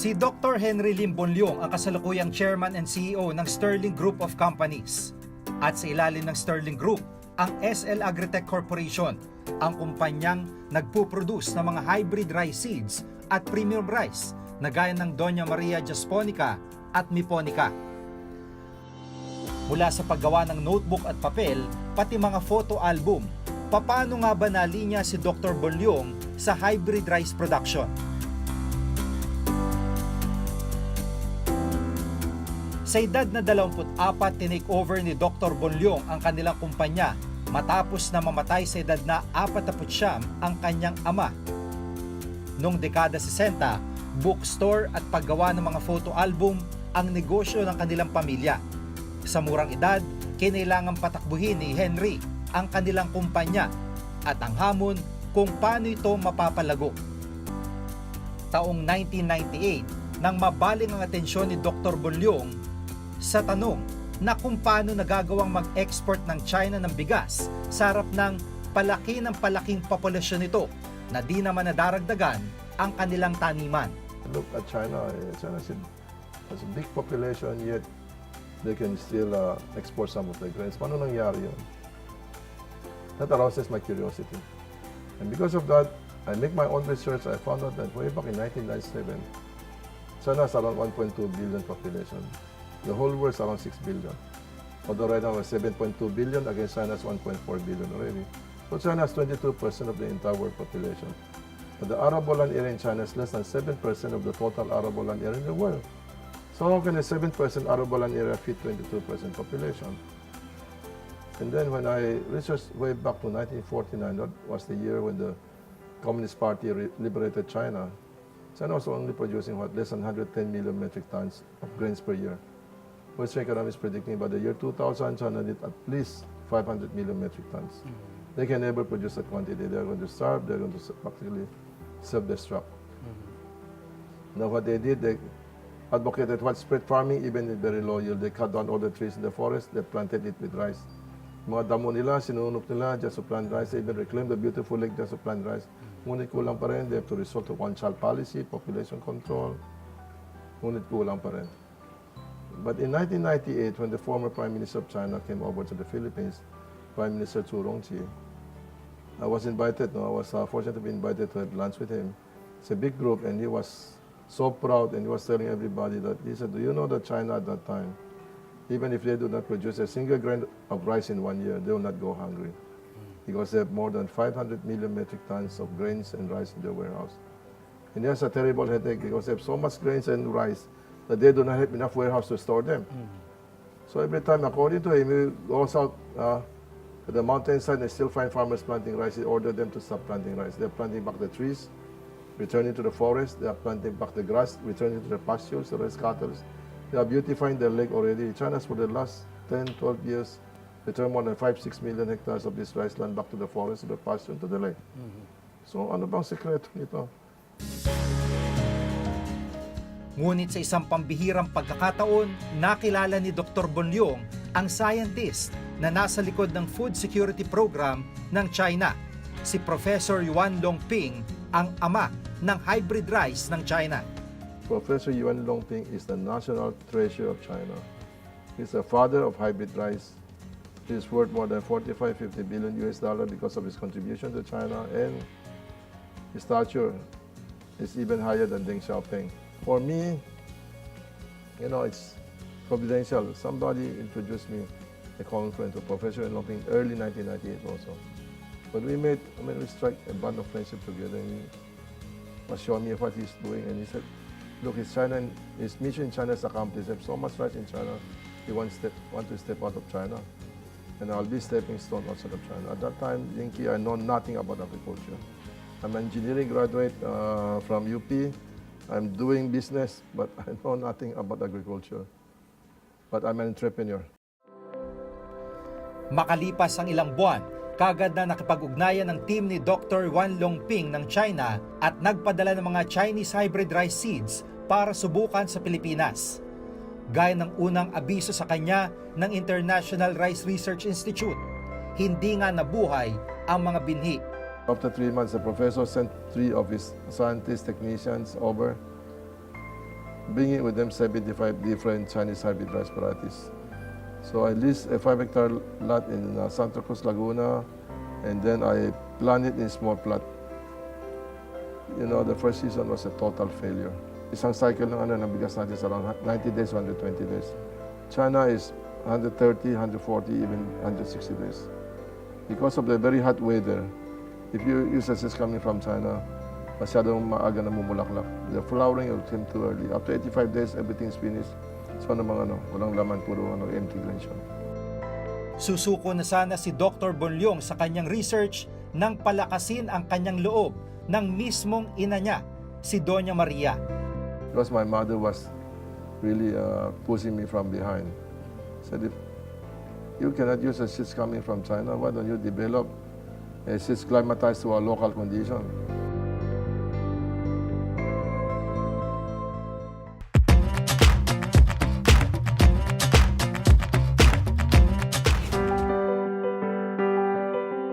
Si Dr. Henry Lim Liong ang kasalukuyang Chairman and CEO ng Sterling Group of Companies. At sa ilalim ng Sterling Group, ang SL Agritech Corporation, ang kumpanyang nagpuproduce ng mga hybrid rice seeds at premium rice na gaya ng Doña Maria Jasponica at Miponica. Mula sa paggawa ng notebook at papel, pati mga photo album, paano nga ba nalinya si Dr. Liong sa hybrid rice production? Sa edad na 24, tinake over ni Dr. Liong ang kanilang kumpanya matapos na mamatay sa edad na 49 ang kanyang ama. Noong dekada 60, bookstore at paggawa ng mga photo album ang negosyo ng kanilang pamilya. Sa murang edad, kinailangang patakbuhin ni Henry ang kanilang kumpanya at ang hamon kung paano ito mapapalago. Taong 1998, nang mabaling ang atensyon ni Dr. Liong sa tanong na kung paano nagagawang mag-export ng China ng bigas sa harap ng palaking populasyon nito na di naman nadaragdagan ang kanilang taniman. Look at China. China has a big population, yet they can still export some of their grains. Paano nangyari yun? That arouses my curiosity. And because of that, I make my own research. I found out that way back in 1997, China has around 1.2 billion population. The whole world is around 6 billion. Although right now we're 7.2 billion against China's 1.4 billion already. So China has 22% of the entire world population. But the arable land area in China is less than 7% of the total arable land area in the world. So how can a 7% arable land area fit 22% population? And then when I researched way back to 1949, that was the year when the Communist Party liberated China. China was only producing less than 110 million metric tons of grains per year. Western economists predicting by the year 2000, China need at least 500 million metric tons. They can never produce that quantity. They're going to starve. They're going to practically self-destruct. Now what they did, they advocated widespread farming, even at very low yield. They cut down all the trees in the forest. They planted it with rice. Mga damo nila, sinunok nila just to plant rice. They even reclaimed the beautiful lake just to plant rice. Ngunit kulang pa rin. They have to resort to one-child policy, population control. Ngunit kulang pa rin. But in 1998, when the former Prime Minister of China came over to the Philippines, Prime Minister Chu Rongqi, I was invited. I was fortunate to be invited to have lunch with him. It's a big group, and he was so proud, and he was telling everybody that, he said, do you know that China at that time, even if they do not produce a single grain of rice in 1 year, they will not go hungry. Because they have more than 500 million metric tons of grains and rice in their warehouse. And there's a terrible headache because they have so much grains and rice that they do not have enough warehouse to store them. So every time, according to him, he goes out to the mountainside and still find farmers planting rice. He ordered them to stop planting rice. They're planting back the trees, returning to the forest. They are planting back the grass, returning to the pastures, the rice cattle. They are beautifying their lake already. China's for the last 10, 12 years, returned more than 5-6 million hectares of this rice land back to the forest, to the pasture, and to the lake. So ano bang sekreto nito? Ngunit sa isang pambihirang pagkakataon, nakilala ni Dr. Liong ang scientist na nasa likod ng Food Security Program ng China, si Professor Yuan Longping, ang ama ng hybrid rice ng China. Professor Yuan Longping is the national treasure of China. He's the father of hybrid rice. He's worth more than 45-50 billion US dollar because of his contribution to China, and his stature is even higher than Deng Xiaoping. For me, you know, it's confidential. Somebody introduced me a common friend to Professor Longping early 1998 also. But we made, we struck a bond of friendship together, and he was showing me what he's doing, and he said, look, his mission in China is accomplished. There's so much rice in China, he want to step out of China. And I'll be stepping stone outside of China. At that time, Jiggy, I know nothing about agriculture. I'm an engineering graduate from UP. I'm doing business, but I know nothing about agriculture. But I'm an entrepreneur. Makalipas ang ilang buwan, kagad na nakipag-ugnayan ng team ni Dr. Yuan Longping ng China at nagpadala ng mga Chinese hybrid rice seeds para subukan sa Pilipinas. Gaya ng unang abiso sa kanya ng International Rice Research Institute, hindi nga nabuhay ang mga binhi. After 3 months, the professor sent 3 of his scientists, technicians over bringing with them 75 different Chinese hybrid rice varieties. So I leased a 5-hectare lot in Santa Cruz, Laguna, and then I planted it in small plot. You know, the first season was a total failure. Isang cycle ng bigas natin is around 90 days, 120 days. China is 130, 140, even 160 days. Because of the very hot weather, if you use a seeds coming from China, masyadong maaga na mumulaklak. The flowering will come too early. After 85 days, everything's finished. So walang laman, puro empty grain siya. Susuko na sana si Dr. Bonliong sa kanyang research nang palakasin ang kanyang loob ng mismong ina niya, si Doña Maria. Because my mother was really pushing me from behind. Said, if you cannot use a seeds coming from China, why don't you develop a seeds climatized to our local condition?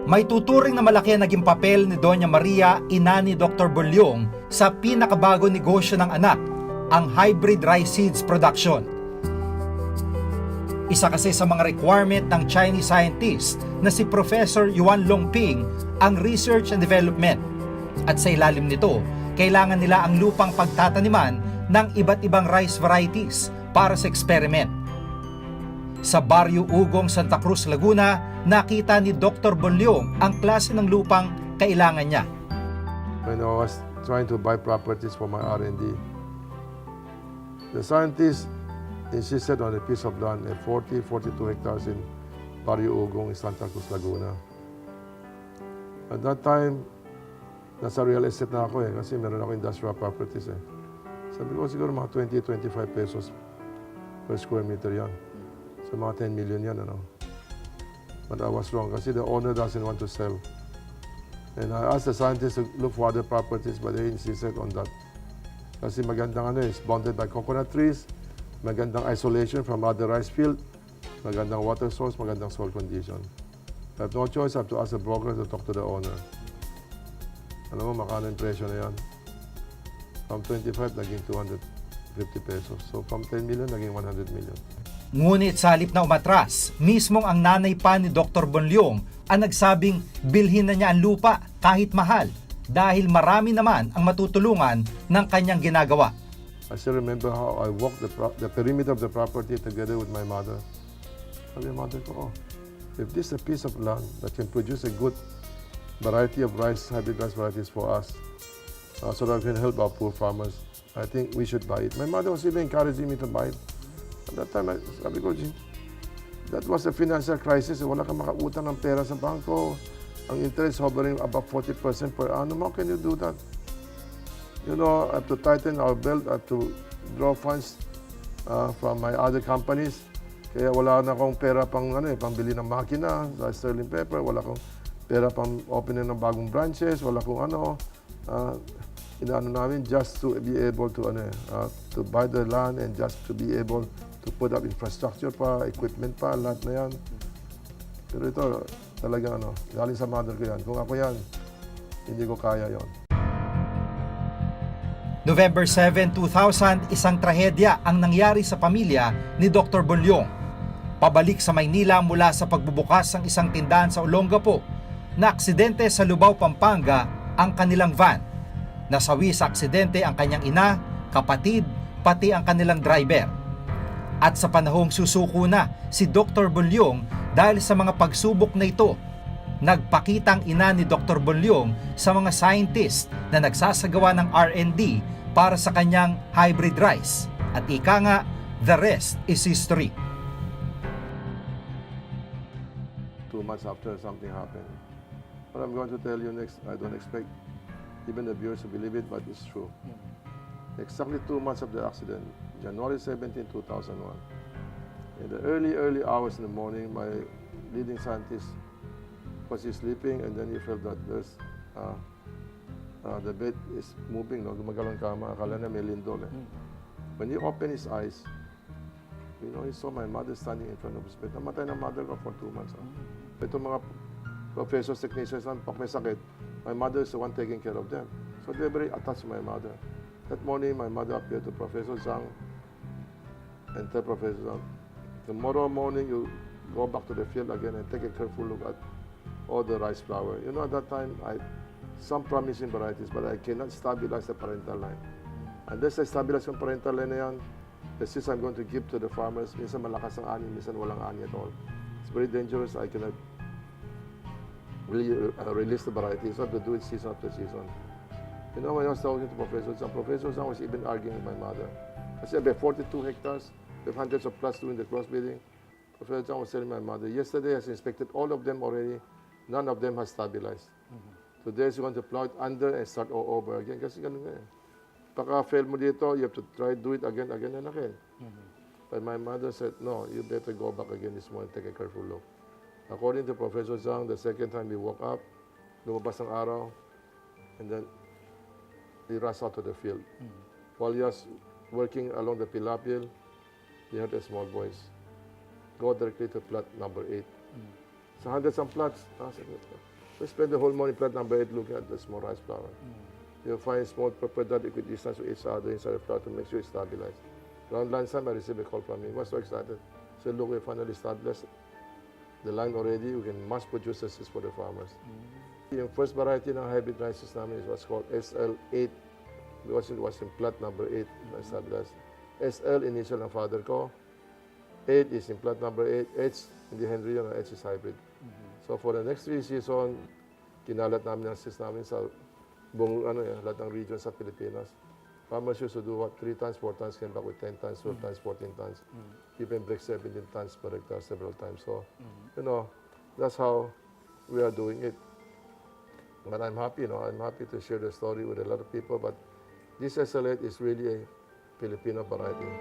May tuturing na malaki ang naging papel ni Doña Maria, ina ni Dr. Bonliong, sa pinakabago negosyo ng anak, ang hybrid rice seeds production. Isa kasi sa mga requirement ng Chinese scientist na si Professor Yuan Longping ang research and development. At sa ilalim nito, kailangan nila ang lupang pagtataniman ng iba't ibang rice varieties para sa experiment. Sa Barrio Ugong, Santa Cruz, Laguna, nakita ni Dr. Bonliong ang klase ng lupang kailangan niya. When I was trying to buy properties for my R&D, the scientists insisted on a piece of land, a 42 hectares in Barrio Ugong in Santa Cruz, Laguna. At that time, nasa real estate na ako kasi meron ako industrial properties Sabi ko siguro mga 20-25 pesos per square meter yan. So mga 10 million yan, But I was wrong kasi the owner doesn't want to sell. And I asked the scientists to look for other properties, but they insisted on that. Kasi magandang it's bounded by coconut trees, magandang isolation from other rice field, magandang water source, magandang soil condition. I have no choice, I have to ask the broker to talk to the owner. Alam mo, makano yung presyo na yan? From 25, naging 250 pesos. So from 10 million, naging 100 million. Ngunit sa halip na umatras, mismong ang nanay pa ni Dr. Bonliong ang nagsabing bilhin na niya ang lupa kahit mahal dahil marami naman ang matutulungan ng kanyang ginagawa. I still remember how I walked the perimeter of the property together with my mother. Sabi yung mother ko, if this is a piece of land that can produce a good variety of rice, hybrid rice varieties for us, so that we can help our poor farmers, I think we should buy it. My mother was even encouraging me to buy it. At that time, sabi ko, that was a financial crisis. Wala kang makautang ng pera sa bangko. Ang interest hovering about 40% per annum. How can you do that? You know, I have to tighten our belt. I have to draw funds from my other companies. Kaya wala na akong pera pangbili ng makina, sa sterling pepper. Wala akong pera pang opening ng bagong branches. Wala akong inaano namin just to be able to buy the land and just to be able to put up infrastructure pa, equipment pa, lahat na yan. Pero ito, talagang galing sa mother ko yan. Kung ako yan, hindi ko kaya yon. November 7, 2000, isang trahedya ang nangyari sa pamilya ni Dr. Bonliong. Pabalik sa Maynila mula sa pagbubukas ng isang tindahan sa Olongapo, na aksidente sa Lubao, Pampanga ang kanilang van. Nasawi sa aksidente ang kanyang ina, kapatid, pati ang kanilang driver. At sa panahong susuko na si Dr. Bonliong dahil sa mga pagsubok na ito, nagpakita ang ina ni Dr. Bonliong sa mga scientist na nagsasagawa ng R&D para sa kanyang hybrid rice. At ika nga, the rest is history. 2 months after something happened. What I'm going to tell you next, I don't expect even the viewers to believe it, but it's true. Exactly 2 months of the accident, January 17, 2001. In the early hours in the morning, my leading scientist was sleeping, and then he felt that there's the bed is moving, gumagalaw ang kama, akala na may lindol. When he opened his eyes, he saw my mother standing in front of his bed. Namatay na mother ko for 2 months. Ito mga professors, technicians, pag may sakit, my mother is the one taking care of them. So they're very attached to my mother. That morning, my mother appeared to Professor Zhang and tell Professor Zhang, tomorrow morning you go back to the field again and take a careful look at all the rice flower. You know, at that time, I some promising varieties, but I cannot stabilize the parental line. Unless I stabilize yung parental line na yan, the seeds I'm going to give to the farmers, minsan malakas ang ani, minsan walang ani at all. It's very dangerous. I cannot really release the varieties. So I have to do it season after season. You know, when I was talking to Professor Zhang was even arguing with my mother. Kasi we have 42 hectares, we have hundreds of plots doing the crossbreeding. Professor Zhang was telling my mother, yesterday has inspected all of them already, none of them has stabilized. Today is going to plow it under and start all over again. Kasi ganun nga eh. Pagka fail mo dito, you have to try do it again and again. But my mother said, no, you better go back again this morning, take a careful look. According to Professor Zhang, the second time he woke up, lumabas ang araw, and then he rushed out to the field. While he was working along the pilapil, he heard a small voice, go directly to plot number 8. So hundreds of plots. We spend the whole morning plot number 8 looking at the small rice flower. You'll find small proper dot equidistance to each other inside the flower to make sure it's stabilized. Around lunchtime, I received a call from him. I was so excited. I said, look, we finally stabilized the line already. We can mass produce the seeds for the farmers. Yung first variety ng hybrid rices namin is what's called SL8 because it was in plot number 8 na stabilized. SL initial ng father ko. 8 is in plot number 8. H, hindi Henry yun, H is hybrid. So for the next 3 season, kinalat namin ang seeds namin sa buong lahat ng region sa Pilipinas. Farmers used to do what? 3 tons, 4 tons, came back with 10 tons, 12 tons, 14 tons. Even break 17 tons per hectare several times. So, you know, that's how we are doing it. But I'm happy, you know, I'm happy to share the story with a lot of people. But this SL8 is really a Filipino variety.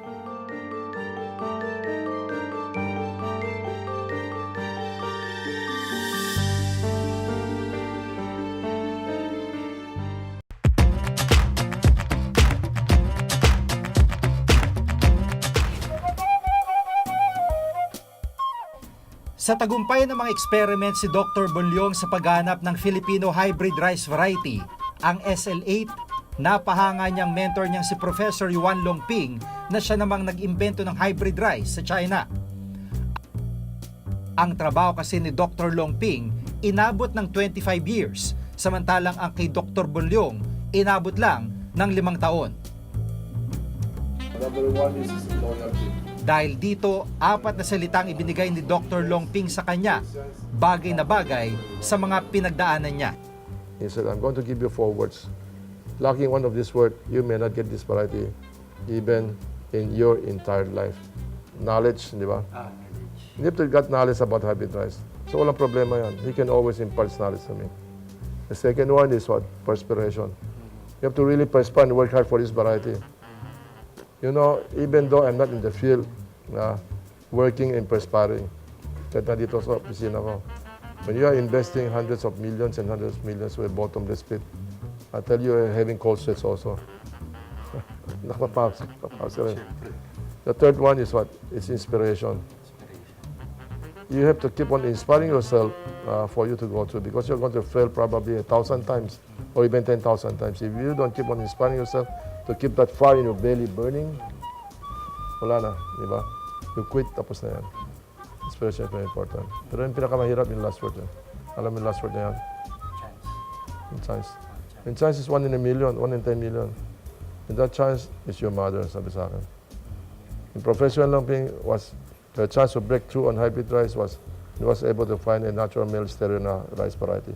Sa tagumpay ng mga experiment si Dr. Liong sa paghanap ng Filipino hybrid rice variety, ang SL8, napahanga niyang mentor niyang si Professor Yuan Longping na siya namang nag-imbento ng hybrid rice sa China. Ang trabaho kasi ni Dr. Longping inabot ng 25 years, samantalang ang kay Dr. Liong inabot lang ng 5 taon. Number 1 is loyalty. Dahil dito, 4 na salitang ibinigay ni Dr. Longping sa kanya, bagay na bagay sa mga pinagdaanan niya. He said, I'm going to give you 4 words. Lacking one of these words, you may not get this variety even in your entire life. Knowledge, di ba? You have to get knowledge about hybrid rice. So walang problema yan. He can always impart knowledge to me. The second one is what? Perspiration. You have to really perspire and work hard for this variety. You know, even though I'm not in the field, working and perspiring, kahit dito sa opisina ko, when you are investing hundreds of millions and hundreds of millions to a bottomless pit, I tell you, having cold sweats also. Nakapapawsa rin. The third one is what? It's inspiration. You have to keep on inspiring yourself for you to go through because you're going to fail probably 1,000 times or even 10,000 times. If you don't keep on inspiring yourself to keep that fire in your belly burning, wala na, di ba? You quit, tapos na yan. Inspiration is very important. Pero yung pinakamahirap yung last word yan. Alam mo yung last word na yan? Chance. And chance is 1 in a million, 1 in 10 million. And that chance is your mother, sabi sa akin. In professional lumping was the chance to break through on hybrid rice was he was able to find a natural male stereo na rice variety.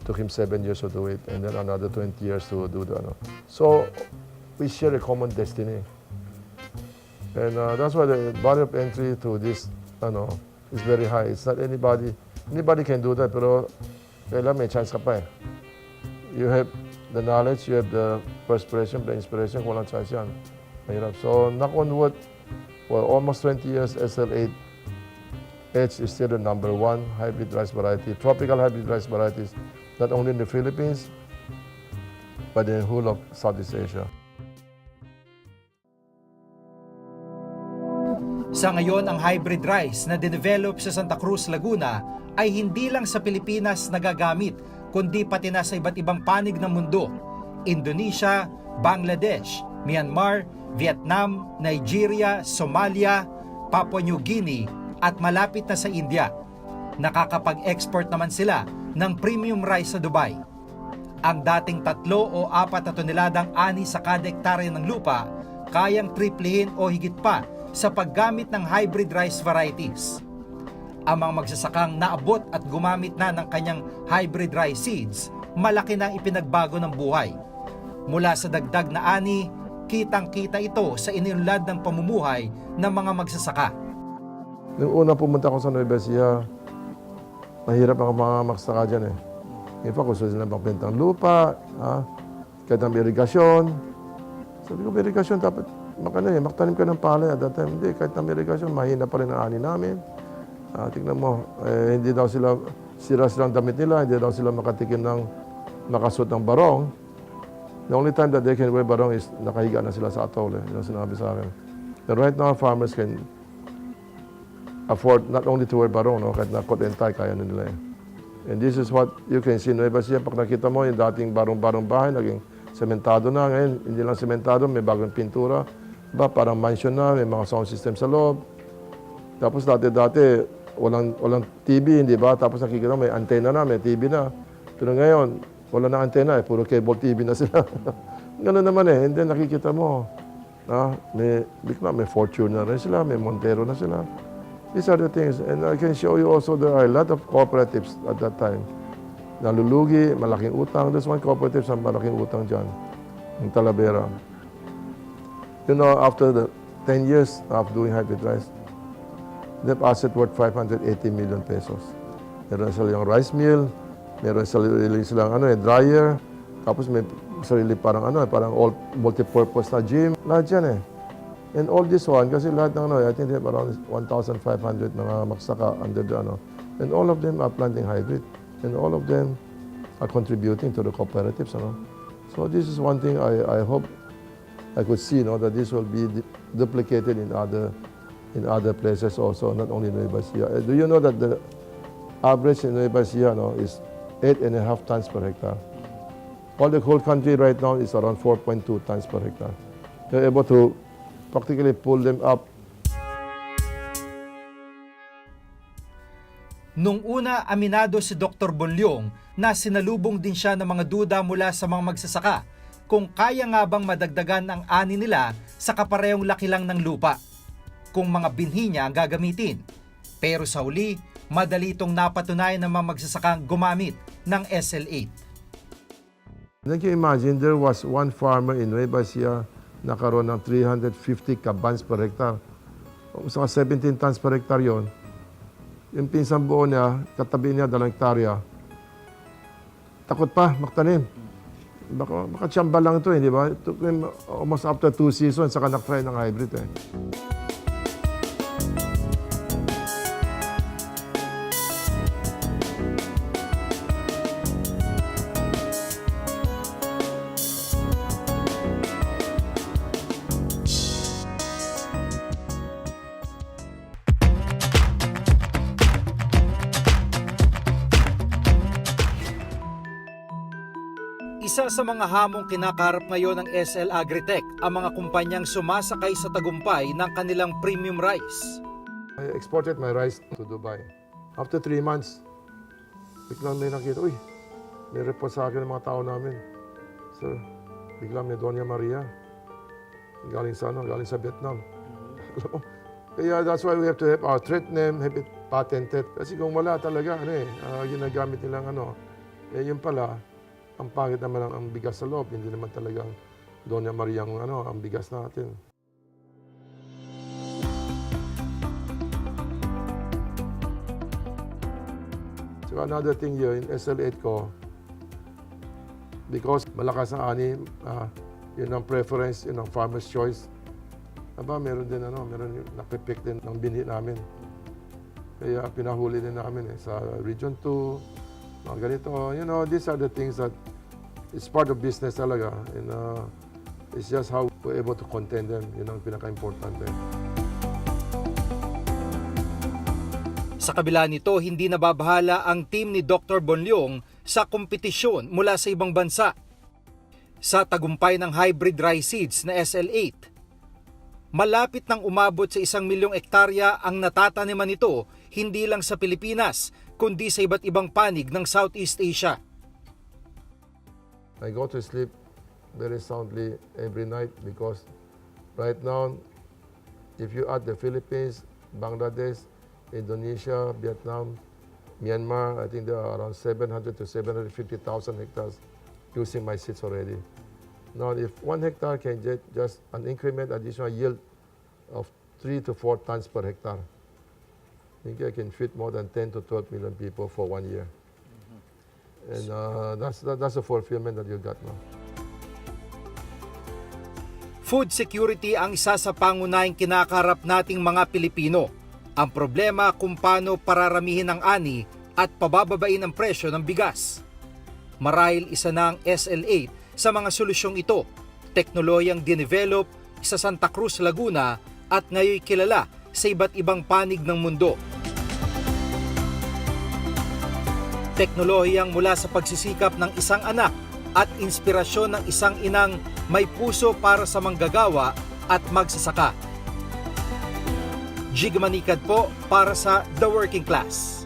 Took him 7 years to do it, and then another 20 years to do that. So we share a common destiny, and that's why the barrier of entry to this, is very high. It's not anybody can do that, pero kailan may chance ka pa eh. You have the knowledge, you have the perspiration, the inspiration, kung walang chance yan. Mahirap. So knock on wood, well, almost 20 years, SL8 H is still the #1 hybrid rice variety, tropical hybrid rice varieties, not only in the Philippines, but in the whole of Southeast Asia. Sa ngayon, ang hybrid rice na dinevelop sa Santa Cruz, Laguna ay hindi lang sa Pilipinas nagagamit, kundi pati na sa iba't ibang panig ng mundo. Indonesia, Bangladesh, Myanmar, Vietnam, Nigeria, Somalia, Papua New Guinea at malapit na sa India. Nakakapag-export naman sila ng premium rice sa Dubai. Ang dating 3 o 4 na toneladang ani sa kada hektarya ng lupa, kayang triplihin o higit pa sa paggamit ng hybrid rice varieties. Ang mga magsasakang naabot at gumamit na ng kanyang hybrid rice seeds, malaki na ang ipinagbago ng buhay. Mula sa dagdag na ani, kitang-kita ito sa iniunlad ng pamumuhay ng mga magsasaka. Nung una pumunta ako sa Nueva Ecija, mahirap ang mga magsasaka dyan eh. In fact, gusto sila magbenta ng lupa, kahit ang irigasyon. Sabi ko, irigasyon, dapat maktanim ka ng palay. At that time, hindi, kahit ang irigasyon, mahina pa rin ang ani namin. Tignan mo, hindi daw sila, sira-sirang damit nila, hindi daw sila makatikim ng nakasuot ng barong. The only time that they can wear barong is nakahiga na sila sa atol. Yun ang sinabi sa akin. And right now, farmers can afford not only to wear barong, no? Kahit na coat and tie, kaya na nila eh. And this is what you can see in Nueva Ecija. Pag nakita mo, yung dating barong-barong bahay, naging sementado na. Ngayon, hindi lang sementado, may bagong pintura. Parang mansion na, may mga sound system sa loob. Tapos dati, walang TV, hindi ba? Tapos nakikita may antena na, may TV na. Pero ngayon, wala na antena, puro cable TV na sila. Ganun naman eh. And then nakikita mo, may Fortune na rin sila, may Montero na sila. These are the things. And I can show you also there are a lot of cooperatives at that time. Nalulugi, malaking utang. There's one cooperative sa malaking utang dyan, in Talavera. You know, after the 10 years of doing hybrid rice, they have asset worth 580 million pesos. Meron silang rice mill, meron silang dryer, tapos may sarili parang all multi-purpose na gym. Lahat yan eh. And all this one, kasi lahat ng I think they have around 1,500 mga magsaka under the and all of them are planting hybrid. And all of them are contributing to the cooperatives. So this is one thing I hope I could see that this will be duplicated in other places also, not only in Nueva Ecija. Do you know that the average in Nueva Ecija is 8.5 tons per hectare? All the whole country right now is around 4.2 tons per hectare. They're able to practically pull them up. Nung una, aminado si Dr. Bonliong na sinalubong din siya ng mga duda mula sa mga magsasaka kung kaya nga bang madagdagan ang ani nila sa kaparehong laki lang ng lupa, kung mga binhi niya ang gagamitin. Pero sa huli, madali itong napatunayan ng mga magsasakang gumamit ng SL8. Can you imagine, there was one farmer in Nueva Ecija nakaroon ng 350 kabans per hectare. Sa 17 tons per hectare yon. Yung pinsang buo niya, katabi niya 2 hektarya. Takot pa, magtanim. Baka tsamba lang ito, di ba? It took them almost after 2 seasons, saka nak-try ng hybrid eh. Isa sa mga hamong kinakaharap ngayon ng SL Agritech ang mga kumpanyang sumasakay sa tagumpay ng kanilang premium rice. I exported my rice to Dubai. After 3 months, biglang may nakita, may report sa akin ng mga tao namin. So, biglang may Doña Maria. Galing sa Vietnam. Kaya that's why we have to have our trait name, have it patented. Kasi kung wala talaga, ginagamit nilang yun pala, ang pangit naman ang bigas sa loob, hindi naman talagang Doña Maria ang bigas natin. So another thing here, in SL8 ko, because malakas ang ani, yun ang preference, yun ang farmer's choice. Meron din meron napipick din ng binhi namin. Kaya pinahuli din namin sa Region 2, mga ganito. These are the things that it's part of business talaga. And it's just how we're able to contain them. Yun ang pinaka-importante. Sa kabila nito, hindi nababahala ang team ni Dr. Bonliong sa kompetisyon mula sa ibang bansa. sa tagumpay ng hybrid rice seeds na SL8. Malapit nang umabot sa 1 milyong ektarya ang natataniman nito hindi lang sa Pilipinas, kundi sa iba't ibang panig ng Southeast Asia. I go to sleep very soundly every night because right now, if you add the Philippines, Bangladesh, Indonesia, Vietnam, Myanmar, I think there are around 700 to 750,000 hectares using my seeds already. Now, if 1 hectare can get just an increment additional yield of 3 to 4 tons per hectare, I think I can feed more than 10 to 12 million people for 1 year. And that's a fulfillment that you got now. Food security ang isa sa pangunahing kinakaharap nating mga Pilipino. Ang problema kung paano pararamihin ang ani at pabababain ang presyo ng bigas. Marahil isa na ang SL8 sa mga solusyong ito, teknolohiyang dinevelop sa Santa Cruz, Laguna at ngayon kilala sa iba't ibang panig ng mundo. Teknolohiyang mula sa pagsisikap ng isang anak at inspirasyon ng isang inang may puso para sa manggagawa at magsasaka. Jiggy Manicad po para sa The Working Class.